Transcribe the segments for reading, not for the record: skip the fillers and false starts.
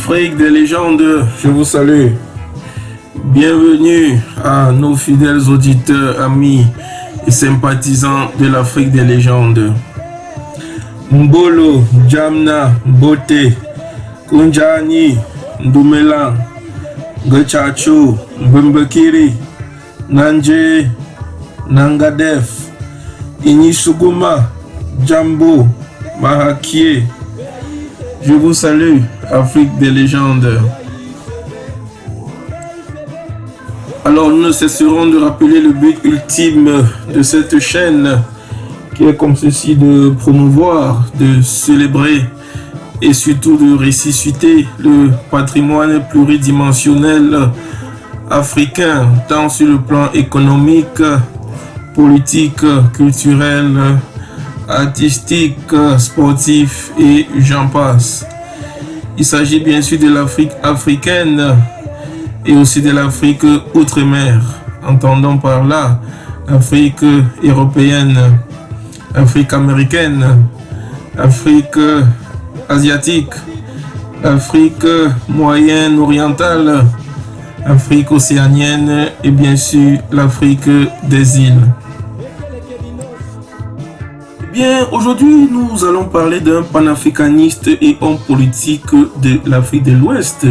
Afrique des légendes, je vous salue. Bienvenue à nos fidèles auditeurs, amis et sympathisants de l'Afrique des légendes. Mbolo, Jamna, Bote, Kunjani, Ndumela, Gachacho, Mbembekiri, Nanje, Nangadef, Inisuguma, Jambo, Mahakie. Je vous salue, Afrique des légendes. Alors nous ne cesserons de rappeler le but ultime de cette chaîne qui est comme ceci de promouvoir, de célébrer et surtout de ressusciter le patrimoine pluridimensionnel africain, tant sur le plan économique, politique, culturel, artistique, sportif et j'en passe. Il s'agit bien sûr de l'Afrique africaine et aussi de l'Afrique outre-mer. Entendons par là Afrique européenne, Afrique américaine, Afrique asiatique, Afrique moyenne-orientale, Afrique océanienne et bien sûr l'Afrique des îles. Bien, aujourd'hui, nous allons parler d'un panafricaniste et homme politique de l'Afrique de l'Ouest,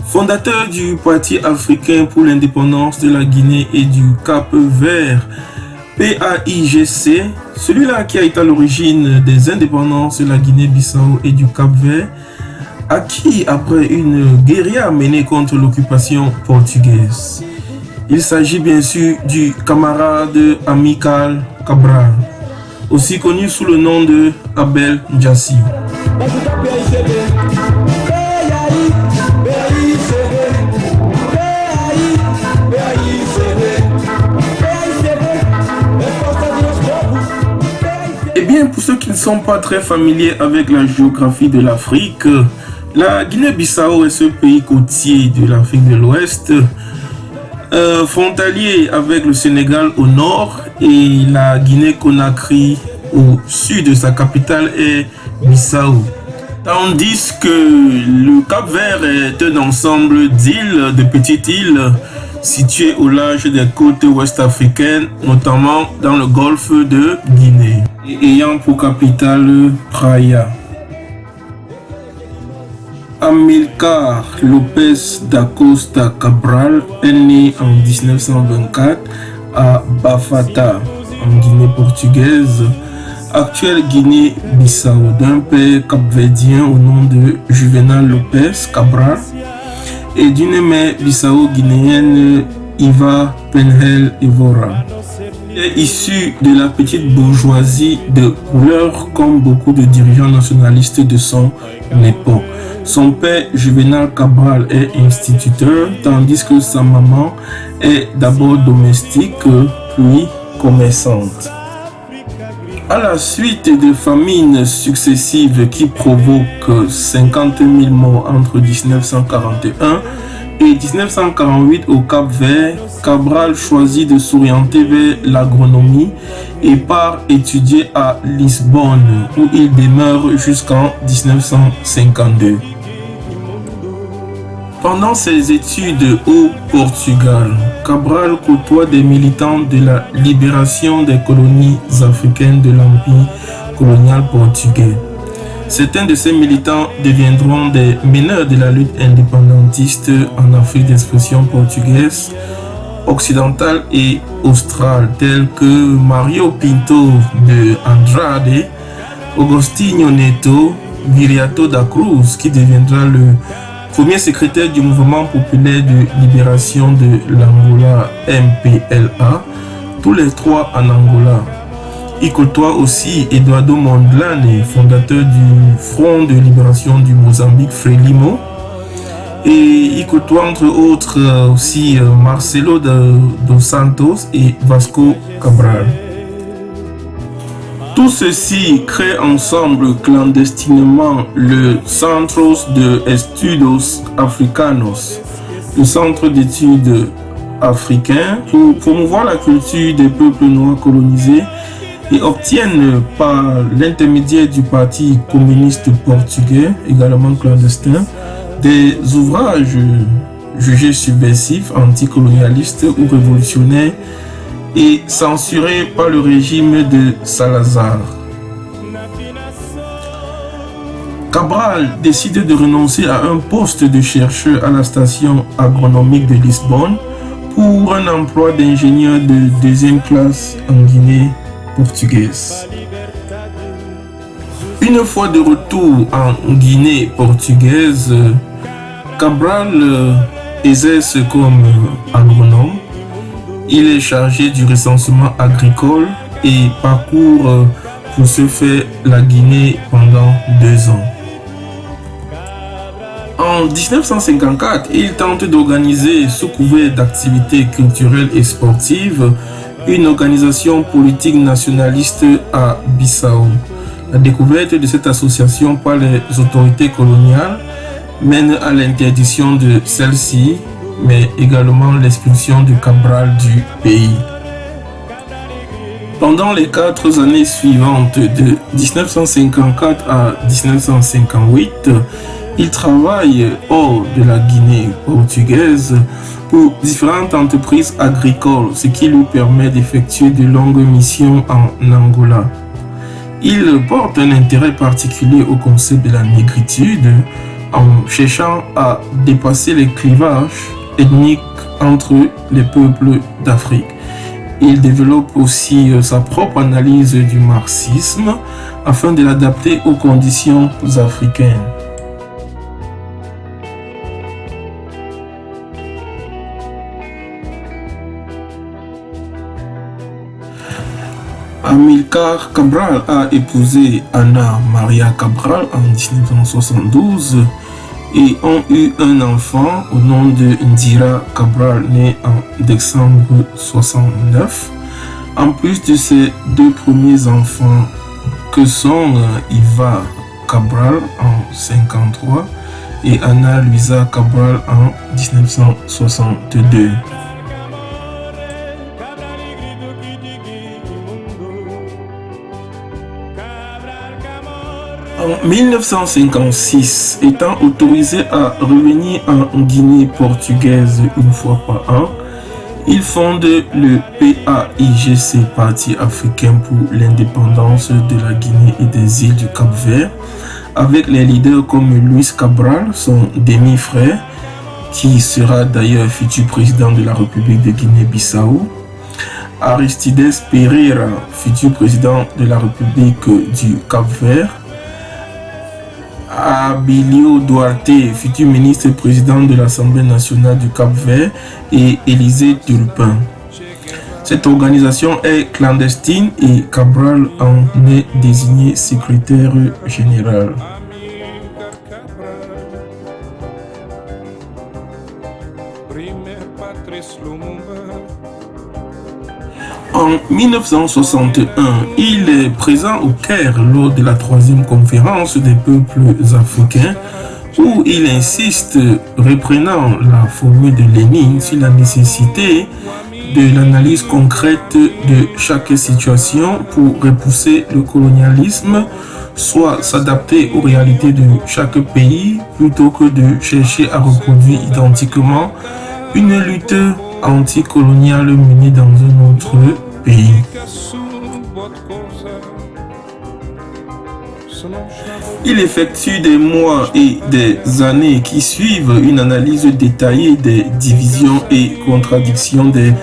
fondateur du Parti africain pour l'indépendance de la Guinée et du Cap-Vert, PAIGC, celui-là qui a été à l'origine des indépendances de la Guinée-Bissau et du Cap-Vert, acquis après une guérilla menée contre l'occupation portugaise. Il s'agit bien sûr du camarade Amilcar Cabral, aussi connu sous le nom de Abel Jassy. Eh bien, pour ceux qui ne sont pas très familiers avec la géographie de l'Afrique, la Guinée-Bissau est ce pays côtier de l'Afrique de l'Ouest, frontalier avec le Sénégal au nord et la Guinée-Conakry au sud de sa capitale est Bissau. Tandis que le Cap-Vert est un ensemble d'îles, de petites îles situées au large des côtes ouest africaines, notamment dans le golfe de Guinée, et ayant pour capitale Praia. Amilcar Lopes da Costa Cabral est né en 1924 à Bafata, en Guinée portugaise, actuelle Guinée-Bissau, d'un père capverdien au nom de Juvenal Lopes Cabral et d'une mère bissau-guinéenne Iva Penhel Evora. Il est issu de la petite bourgeoisie de couleur comme beaucoup de dirigeants nationalistes de son époque. Son père Juvenal Cabral est instituteur, tandis que sa maman est d'abord domestique, puis commerçante. À la suite de famines successives qui provoquent 50 000 morts entre 1941 et 1948 au Cap-Vert, Cabral choisit de s'orienter vers l'agronomie et part étudier à Lisbonne, où il demeure jusqu'en 1952. Pendant ses études au Portugal, Cabral côtoie des militants de la libération des colonies africaines de l'Empire colonial portugais. Certains de ces militants deviendront des meneurs de la lutte indépendantiste en Afrique d'expression portugaise, occidentale et australe, tels que Mario Pinto de Andrade, Agostinho Neto, Viriato da Cruz, qui deviendra le premier secrétaire du mouvement populaire de libération de l'Angola, MPLA, tous les trois en Angola. Il côtoie aussi Eduardo Mondlane, fondateur du Front de libération du Mozambique, Frelimo. Et il côtoie entre autres aussi Marcelo dos Santos et Vasco Cabral. Tout ceci crée ensemble clandestinement le Centros de Estudos Africanos, le centre d'études africain pour promouvoir la culture des peuples noirs colonisés et obtiennent par l'intermédiaire du Parti communiste portugais, également clandestin, Des ouvrages jugés subversifs, anticolonialistes ou révolutionnaires et censurés par le régime de Salazar. Cabral décide de renoncer à un poste de chercheur à la station agronomique de Lisbonne pour un emploi d'ingénieur de deuxième classe en Guinée portugaise. Une fois de retour en Guinée portugaise, Cabral exerce comme agronome. Il est chargé du recensement agricole et parcourt pour ce faire la Guinée pendant 2 ans. En 1954, il tente d'organiser, sous couvert d'activités culturelles et sportives, une organisation politique nationaliste à Bissau. La découverte de cette association par les autorités coloniales mène à l'interdiction de celle-ci, mais également l'expulsion de Cabral du pays. Pendant les 4 années suivantes, de 1954 à 1958, il travaille hors de la Guinée portugaise pour différentes entreprises agricoles, ce qui lui permet d'effectuer de longues missions en Angola. Il porte un intérêt particulier au concept de la négritude en cherchant à dépasser les clivages ethniques entre les peuples d'Afrique. Il développe aussi sa propre analyse du marxisme afin de l'adapter aux conditions africaines. Amilcar Cabral a épousé Ana Maria Cabral en 1972 et ont eu un enfant au nom de Ndira Cabral, né en décembre 1969. En plus de ses 2 premiers enfants que sont Iva Cabral en 1953 et Ana Luisa Cabral en 1962. En 1956, étant autorisé à revenir en Guinée portugaise une fois par an, il fonde le PAIGC, Parti africain pour l'indépendance de la Guinée et des îles du Cap-Vert, avec les leaders comme Luis Cabral, son demi-frère, qui sera d'ailleurs futur président de la République de Guinée-Bissau, Aristides Pereira, futur président de la République du Cap-Vert, Abilio Duarte, futur ministre-président de l'Assemblée nationale du Cap-Vert, et Élisée Turpin. Cette organisation est clandestine et Cabral en est désigné secrétaire général. En 1961, il est présent au Caire lors de la 3e conférence des peuples africains où il insiste, reprenant la formule de Lénine, sur la nécessité de l'analyse concrète de chaque situation pour repousser le colonialisme, soit s'adapter aux réalités de chaque pays plutôt que de chercher à reproduire identiquement une lutte anticoloniale menée dans un autre pays. Il effectue des mois et des années qui suivent une analyse détaillée des divisions et contradictions des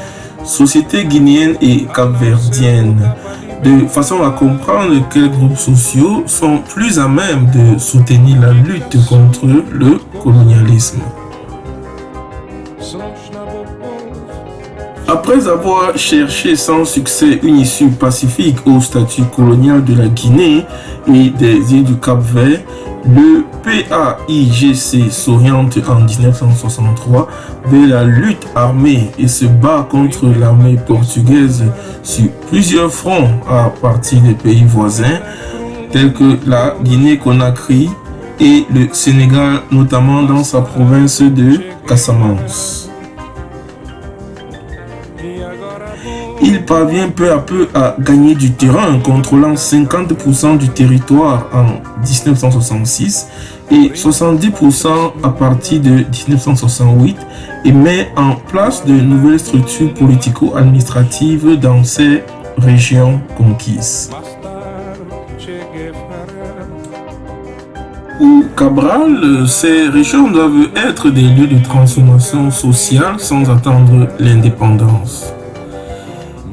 sociétés guinéennes et capverdiennes, de façon à comprendre quels groupes sociaux sont plus à même de soutenir la lutte contre le colonialisme. Après avoir cherché sans succès une issue pacifique au statut colonial de la Guinée et des îles du Cap-Vert, le PAIGC s'oriente en 1963 vers la lutte armée et se bat contre l'armée portugaise sur plusieurs fronts à partir des pays voisins tels que la Guinée-Conakry et le Sénégal, notamment dans sa province de Casamance. Il parvient peu à peu à gagner du terrain, contrôlant 50% du territoire en 1966 et 70% à partir de 1968 et met en place de nouvelles structures politico-administratives dans ces régions conquises. Pour Cabral, ces régions doivent être des lieux de transformation sociale sans attendre l'indépendance.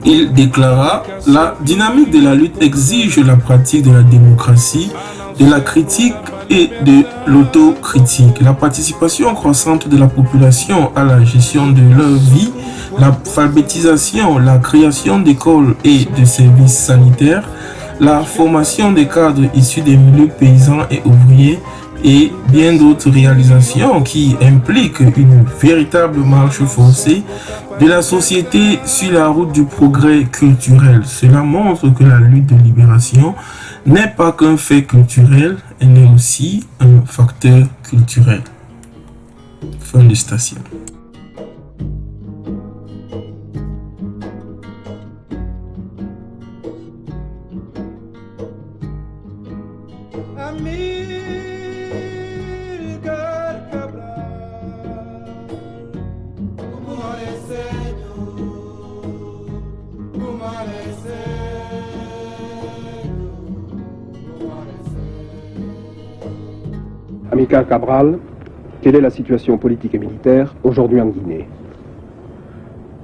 Il déclara « La dynamique de la lutte exige la pratique de la démocratie, de la critique et de l'autocritique, la participation croissante de la population à la gestion de leur vie, l'alphabétisation, la création d'écoles et de services sanitaires, la formation des cadres issus des milieux paysans et ouvriers et bien d'autres réalisations qui impliquent une véritable marche forcée de la société sur la route du progrès culturel. Cela montre que la lutte de libération n'est pas qu'un fait culturel, elle est aussi un facteur culturel. Fin de station. Amilcar Cabral, quelle est la situation politique et militaire aujourd'hui en Guinée?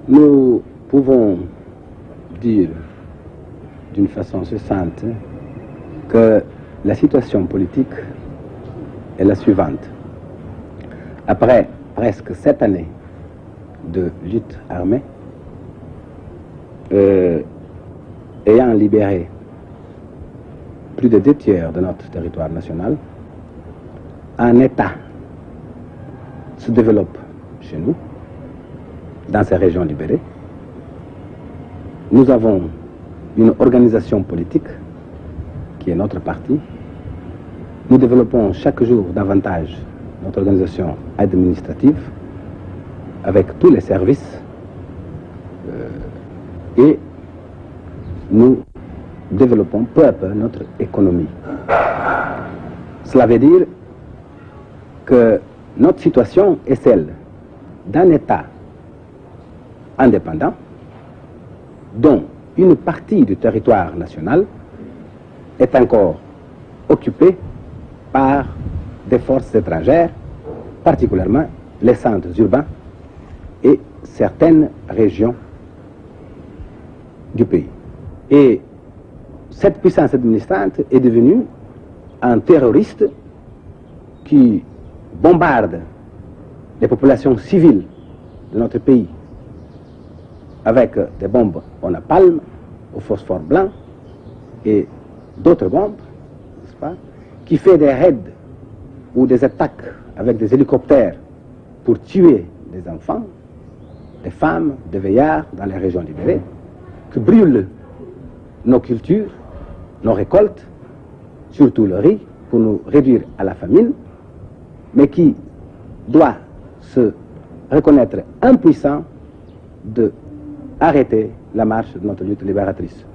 Nous pouvons dire d'une façon succincte que la situation politique est la suivante. Après presque 7 années de lutte armée, ayant libéré plus de 2 tiers de notre territoire national, un État se développe chez nous, dans ces régions libérées. Nous avons une organisation politique qui est notre parti. Nous développons chaque jour davantage notre organisation administrative avec tous les services et nous développons peu à peu notre économie. Cela veut dire que notre situation est celle d'un État indépendant dont une partie du territoire national est encore occupée par des forces étrangères, particulièrement les centres urbains et certaines régions du pays. Et cette puissance administrante est devenue un terroriste qui bombarde les populations civiles de notre pays avec des bombes au napalm, au phosphore blanc et d'autres bombes, n'est-ce pas, qui fait des raids ou des attaques avec des hélicoptères pour tuer des enfants, des femmes, des vieillards dans les régions libérées, qui brûle nos cultures, nos récoltes, surtout le riz, pour nous réduire à la famine, mais qui doit se reconnaître impuissant de arrêter la marche de notre lutte libératrice.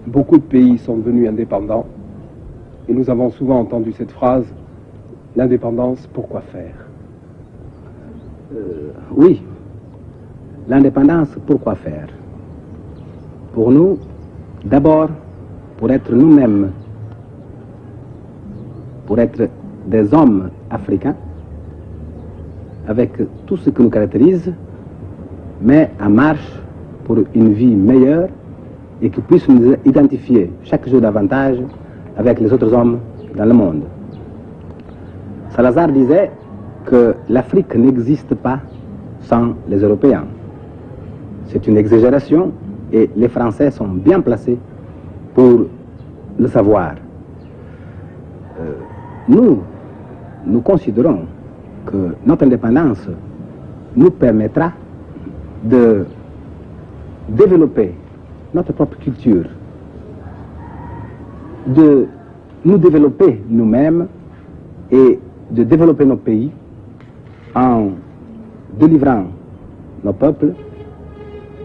Beaucoup de pays sont devenus indépendants et nous avons souvent entendu cette phrase, l'indépendance, pourquoi faire? Oui, l'indépendance, pourquoi faire? Pour nous, d'abord, pour être nous-mêmes, pour être des hommes africains, avec tout ce qui nous caractérise, mais en marche pour une vie meilleure et qui puisse nous identifier chaque jour davantage avec les autres hommes dans le monde. Salazar disait que l'Afrique n'existe pas sans les Européens. C'est une exagération et les Français sont bien placés pour le savoir. Nous considérons que notre indépendance nous permettra de développer notre propre culture, de nous développer nous-mêmes et de développer nos pays en délivrant nos peuples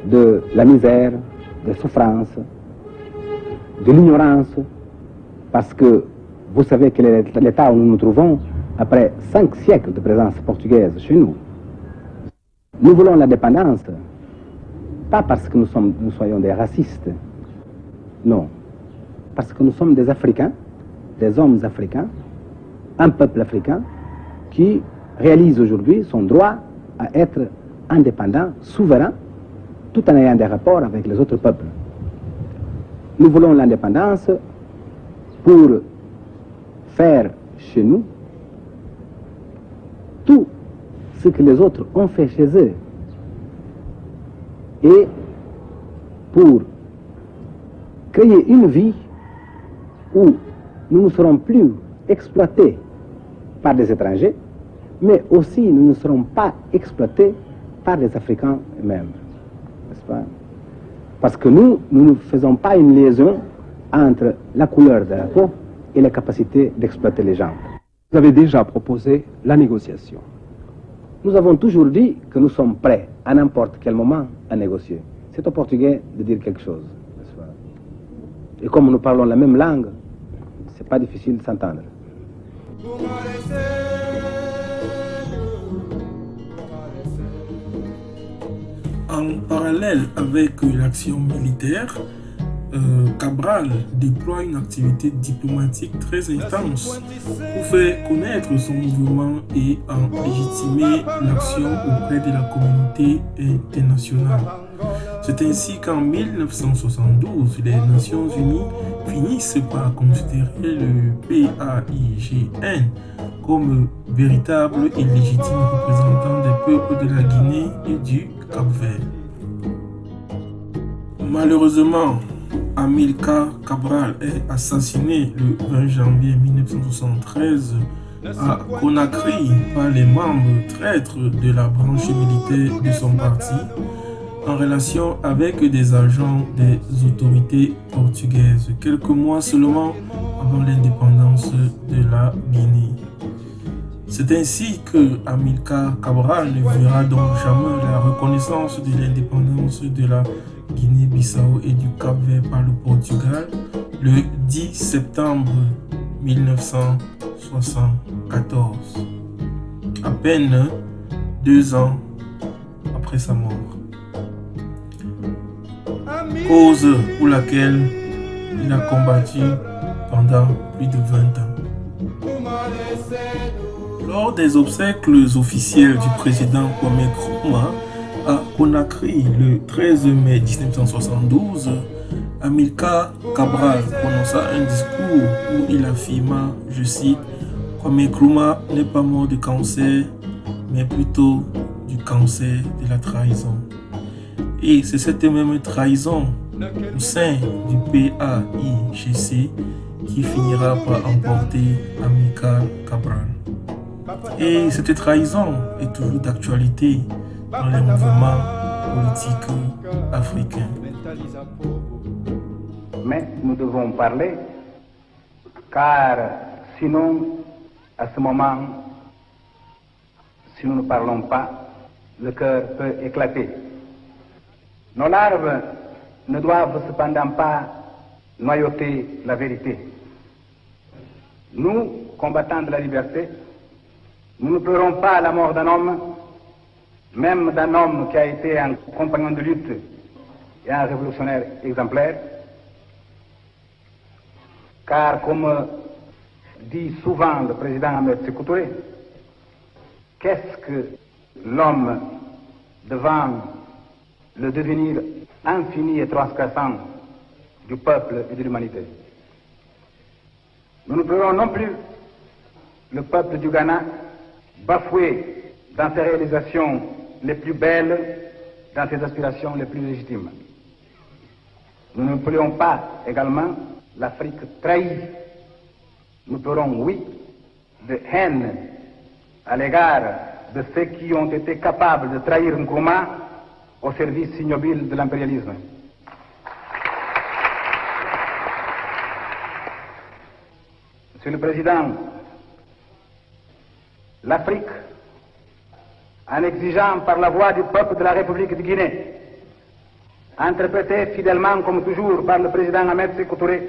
de la misère, des souffrances, de l'ignorance, parce que Vous savez quel est l'état où nous nous trouvons après 5 siècles de présence portugaise chez nous. Nous voulons l'indépendance, pas parce que nous soyons des racistes, non, parce que nous sommes des Africains, des hommes africains, un peuple africain qui réalise aujourd'hui son droit à être indépendant, souverain, tout en ayant des rapports avec les autres peuples. Nous voulons l'indépendance pour faire chez nous tout ce que les autres ont fait chez eux et pour créer une vie où nous ne serons plus exploités par des étrangers, mais aussi nous ne serons pas exploités par les Africains eux-mêmes, n'est-ce pas? Parce que nous ne faisons pas une liaison entre la couleur de la peau et la capacité d'exploiter les gens. Vous avez déjà proposé la négociation. Nous avons toujours dit que nous sommes prêts à n'importe quel moment à négocier. C'est au Portugais de dire quelque chose, n'est-ce pas? Et comme nous parlons la même langue, c'est pas difficile de s'entendre. En parallèle avec l'action militaire, Cabral déploie une activité diplomatique très intense pour faire connaître son mouvement et en légitimer l'action auprès de la communauté internationale. C'est ainsi qu'en 1972, les Nations Unies finissent par considérer le PAIGN comme véritable et légitime représentant des peuples de la Guinée et du Cap-Vert. Malheureusement, Amilcar Cabral est assassiné le 20 janvier 1973 à Conakry par les membres traîtres de la branche militaire de son parti en relation avec des agents des autorités portugaises, quelques mois seulement avant l'indépendance de la Guinée. C'est ainsi que Amilcar Cabral ne verra donc jamais la reconnaissance de l'indépendance de la Guinée-Bissau et du Cap-Vert par le Portugal le 10 septembre 1974, à peine 2 ans après sa mort. Cause pour laquelle il a combattu pendant plus de 20 ans. Lors des obsèques officielles du président Kwame Nkrumah à Conakry le 13 mai 1972, Amilcar Cabral prononça un discours où il affirma, je cite, « Kwame Nkrumah n'est pas mort de cancer, mais plutôt du cancer de la trahison. » Et c'est cette même trahison au sein du PAIGC qui finira par emporter Amilcar Cabral. Et cette trahison est toujours d'actualité dans les mouvements politiques africains. Mais nous devons parler, car sinon, à ce moment, si nous ne parlons pas, le cœur peut éclater. Nos larmes ne doivent cependant pas noyauter la vérité. Nous, combattants de la liberté, nous ne pleurons pas la mort d'un homme, même d'un homme qui a été un compagnon de lutte et un révolutionnaire exemplaire, car comme dit souvent le président Ahmed Sékou Touré, qu'est-ce que l'homme devant le devenir infini et transgressant du peuple et de l'humanité? Nous ne pleurons non plus le peuple du Ghana bafoué dans ses réalisations les plus belles, dans ses aspirations les plus légitimes. Nous ne pleurons pas également l'Afrique trahie. Nous pleurons, oui, de haine à l'égard de ceux qui ont été capables de trahir Nkrumah au service ignobile de l'impérialisme. Monsieur le Président, l'Afrique, en exigeant par la voix du peuple de la République de Guinée, interprétée fidèlement comme toujours par le président Ahmed Sékou Touré,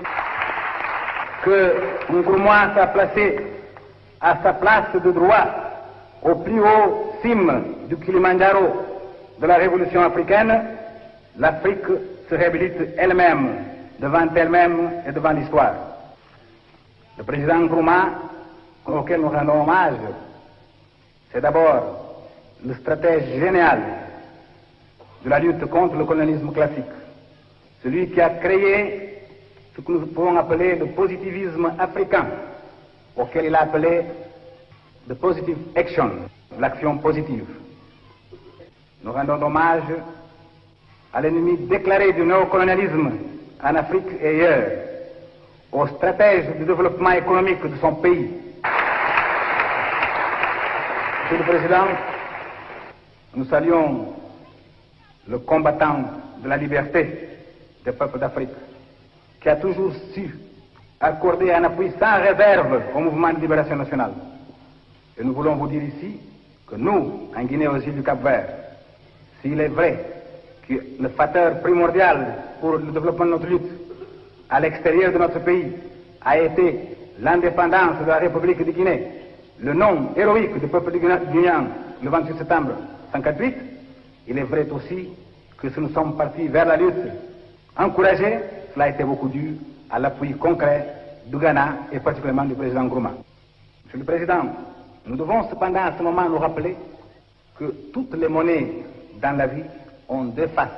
que Nkrumah soit placé à sa place de droit au plus haut cime du Kilimandjaro de la révolution africaine, l'Afrique se réhabilite elle-même devant elle-même et devant l'histoire. Le président Nkrumah, auquel nous rendons hommage, c'est d'abord le stratège génial de la lutte contre le colonialisme classique, celui qui a créé ce que nous pouvons appeler le positivisme africain, auquel il a appelé the positive action, l'action positive. Nous rendons hommage à l'ennemi déclaré du néocolonialisme en Afrique et ailleurs, au stratège du développement économique de son pays. Monsieur le Président, nous saluons le combattant de la liberté des peuples d'Afrique, qui a toujours su accorder un appui sans réserve au mouvement de libération nationale. Et nous voulons vous dire ici que nous, en Guinée aux îles du Cap-Vert, s'il est vrai que le facteur primordial pour le développement de notre lutte à l'extérieur de notre pays a été l'indépendance de la République de Guinée, le nom héroïque du peuple guinéen le 28 septembre 1958, il est vrai aussi que si nous sommes partis vers la lutte encouragée, cela a été beaucoup dû à l'appui concret du Ghana et particulièrement du président Nkrumah. Monsieur le Président, nous devons cependant à ce moment nous rappeler que toutes les monnaies dans la vie ont deux faces.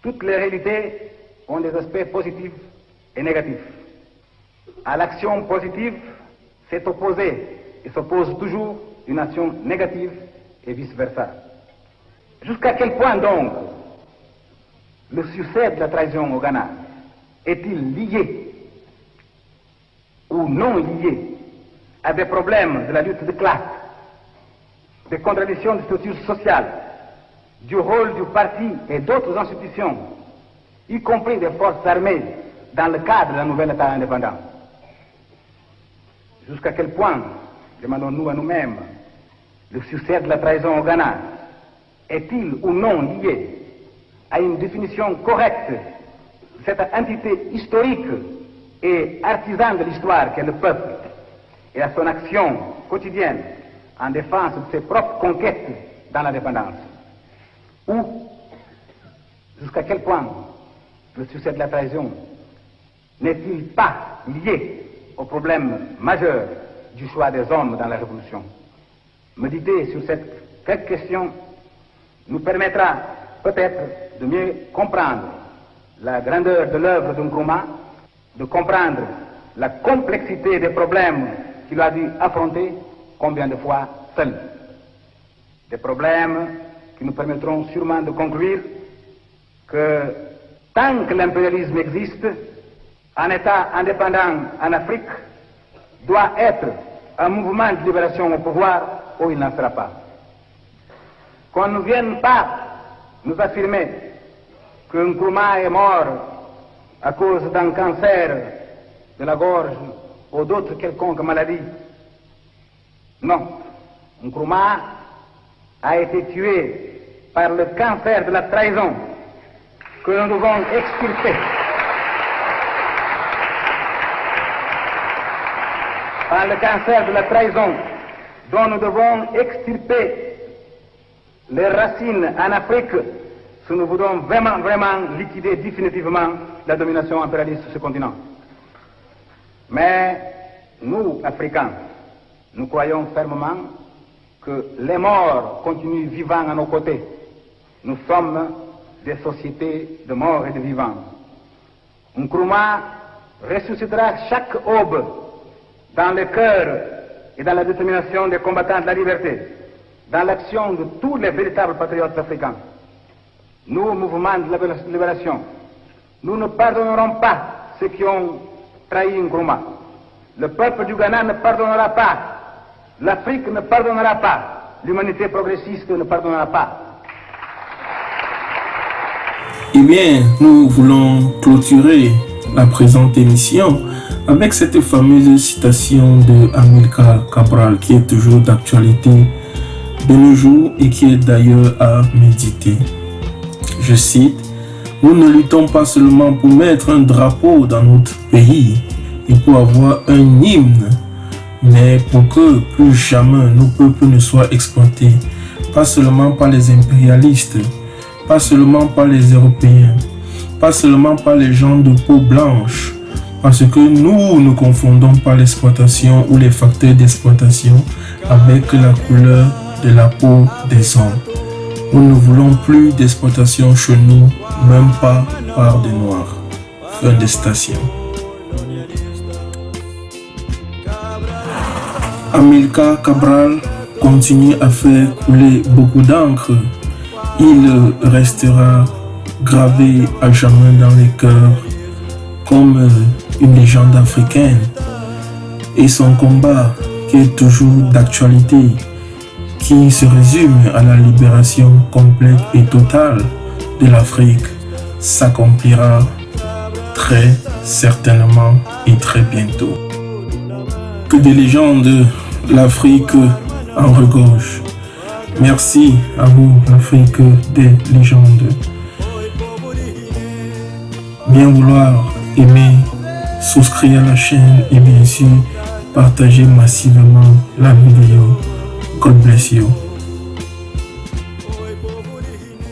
Toutes les réalités ont des aspects positifs et négatifs. À l'action positive, c'est opposé et s'oppose toujours une action négative et vice-versa. Jusqu'à quel point donc le succès de la trahison au Ghana est-il lié ou non lié à des problèmes de la lutte de classe, des contradictions de structure sociale, du rôle du parti et d'autres institutions, y compris des forces armées, dans le cadre de la nouvelle État indépendant? Jusqu'à quel point, demandons-nous à nous-mêmes, le succès de la trahison au Ghana est-il ou non lié à une définition correcte de cette entité historique et artisane de l'histoire qu'est le peuple et à son action quotidienne en défense de ses propres conquêtes dans l'indépendance? Ou jusqu'à quel point le succès de la trahison n'est-il pas lié au problème majeur du choix des hommes dans la Révolution? Méditer sur cette quelques questions nous permettra peut-être de mieux comprendre la grandeur de l'œuvre de Nkrumah, de comprendre la complexité des problèmes qu'il a dû affronter combien de fois seul. Des problèmes qui nous permettront sûrement de conclure que tant que l'impérialisme existe, un État indépendant en Afrique doit être un mouvement de libération au pouvoir ou il n'en sera pas. Qu'on ne vienne pas nous affirmer que Nkrumah est mort à cause d'un cancer de la gorge ou d'autres quelconques maladies. Non, Nkrumah a été tué par le cancer de la trahison que nous devons extirper. Par le cancer de la trahison dont nous devons extirper les racines en Afrique si nous voulons vraiment liquider définitivement la domination impérialiste sur ce continent. Mais nous, Africains, nous croyons fermement que les morts continuent vivants à nos côtés. Nous sommes des sociétés de morts et de vivants. Nkrumah ressuscitera chaque aube dans le cœur et dans la détermination des combattants de la liberté, dans l'action de tous les véritables patriotes africains. Nous, mouvement de libération, nous ne pardonnerons pas ceux qui ont trahi Nkrumah. Le peuple du Ghana ne pardonnera pas. L'Afrique ne pardonnera pas. L'humanité progressiste ne pardonnera pas. Eh bien, nous voulons clôturer la présente émission avec cette fameuse citation de Amilcar Cabral qui est toujours d'actualité de nos jours et qui est d'ailleurs à méditer. Je cite: « Nous ne luttons pas seulement pour mettre un drapeau dans notre pays, et pour avoir un hymne, mais pour que plus jamais nos peuples ne soient exploités, pas seulement par les impérialistes, pas seulement par les Européens, pas seulement par les gens de peau blanche, parce que nous ne confondons pas l'exploitation ou les facteurs d'exploitation avec la couleur de la peau des hommes. Nous ne voulons plus d'exploitation chez nous, même pas par des Noirs. Fin de citation. Amilcar Cabral continue à faire couler beaucoup d'encre. Il restera gravé à jamais dans les cœurs comme une légende africaine. Et son combat, qui est toujours d'actualité, qui se résume à la libération complète et totale de l'Afrique, s'accomplira très certainement et très bientôt. Que des légendes, l'Afrique en regorge. Merci à vous, l'Afrique des légendes. Bien vouloir aimer, souscrire à la chaîne et bien sûr partager massivement la vidéo. God bless you.